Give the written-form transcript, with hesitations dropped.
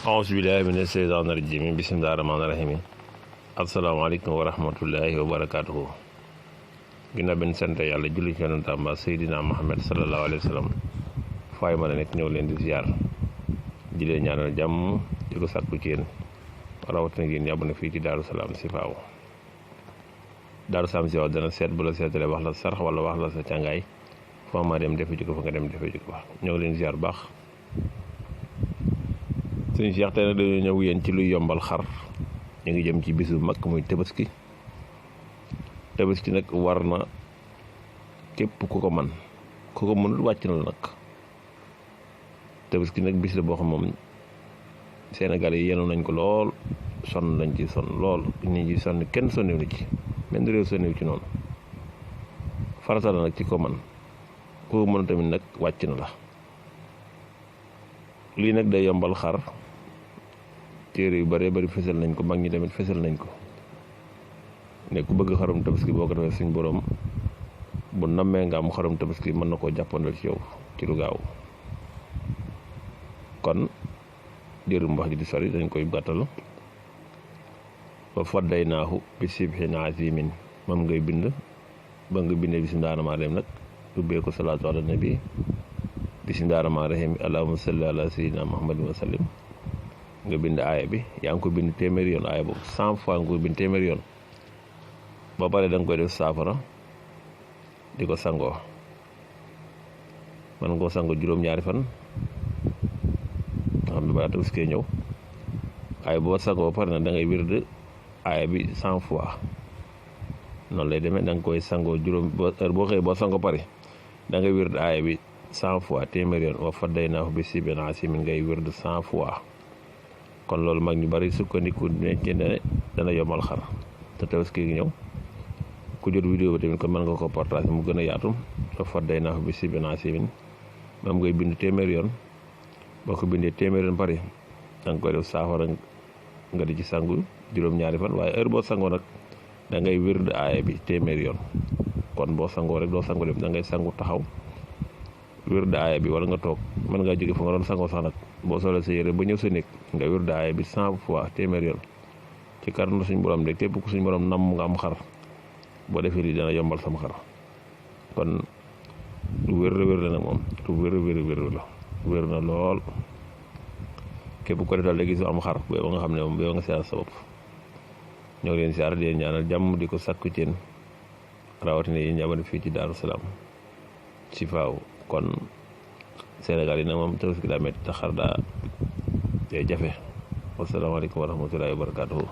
aousubillahi mina sheytaan rajim bismillahi rahmaani rahim asalaamaaleykum wa rahmatullahi wa barakatuhu ginnaaw benn sant yàlla julli ci yonentam ba Seydina Muhammad sallallahu alayhi wa sallam faay mën a nekk ñëw leen di ziar di leen ñaanal jàmm di ko sàkku ci yéen rawatina yéen ñàbb na fii ci Daaru Salaam si faaw Daaru Salaam si faaw dana seet bu la seetalee wax la sarax wala wax la sa càngaay foo ma dem defe ji ko fa nga dem defe ji ko fa ñëw leen ziar baax suñu Cheikh tey nag dañoo ñëw yéen ci luy yombal xar ñu ngi jëm ci bisu mag muy tabaski nag war na képp ku ko man ku ko mënul wàcc na la nag tabaski nag bis la boo xam moom Sénégal yi yenu nañ ko lool sonn nañ ci sonn lool nit ñi sonn kenn sonnew ni ci benn réew sonnew ci noonu farata la nag ci ko man ku ko mën tamit nag wàcc na la lii nag day yombal xar téere yu bëree bëri fësal nañ ko mag ñi tamit fësal nañ ko ne ku bëgg xarum tabaski boo ko defee suñ borom bu nammee nga am xarum tabaski mën na koo jàppandal ci yow ci lu gaaw kon jërum wax ji di sori dañ koy gàttal ba fadday naahu bi sibhin azimin moom ngay bind ba nga bindee bismillaahi rahmaani rahiim nag ubbee ko salaatu ala nabi bismillaahi rahmaani rahiim allahumma salli ala sayyidina muhammadin wa sallim nga bind aaya bi yaa ngi ko bind téeméeri yoon aaya boobu 100 fois nga ko bind téeméeri yoon ba pare da nga koy def saafara di ko sangoo man nga koo sangoo juróom-ñaari fan nga xam ne balaa tabaski ñëw aaya boo sangoo ba pare nag da ngay wird aaya bi 100 fois noonu lay demee da nga koy sangoo heure boo xëyee boo sangoo pare da ngay wird aaya bi 100 fois téeméeri yoon wa fadaynaahu bi sibhin azimin ngay wird 100 fois kon loolu mag ñu bari sukkandiku ne ci ne dana yombal xar te tabaski gi ñëw ku jot vidéo ba tamit kon mën nga ko partage mu gën a yaatu wa fadaynaahu bi sibhin azimin moom ngay bind téeméeri yoon boo ko bindee téeméeri yoon pare da nga koy def saafara nga di ci sangu juróom-ñaari fan waaye heure boo sangoo nag da ngay wird aaya bi téeméeri yoon kon boo sangoo rek doo sangu dem da ngay sangu taxaw wird aaya bi wala nga toog mën ngaa jóge fa nga doon sangoo sax nag boo solee sa yére ba ñëw sa néeg nga wird aaya bi 100 fois téeméeri yoon ci kàttanu suñu borom de képp ku suñu borom nam nga am xar boo defee lii dana yombal sama xar kon lu wér la nag moom lu wér la wér na lool képp ko def daal léegi su am xar booy nga xam ne moom booy nga siyaar sa bopp ñoo ngi leen siyaar di leen ñaanal jàmm di ko sakku ci yéen rawatina yi njabootu fii ci Daaru Salaam ci faaw kon Sénégal yi nag moom tabaski daa métti te xar daa day jafe wasalaamaaleykum wa rahmatullahi wa barakatuhu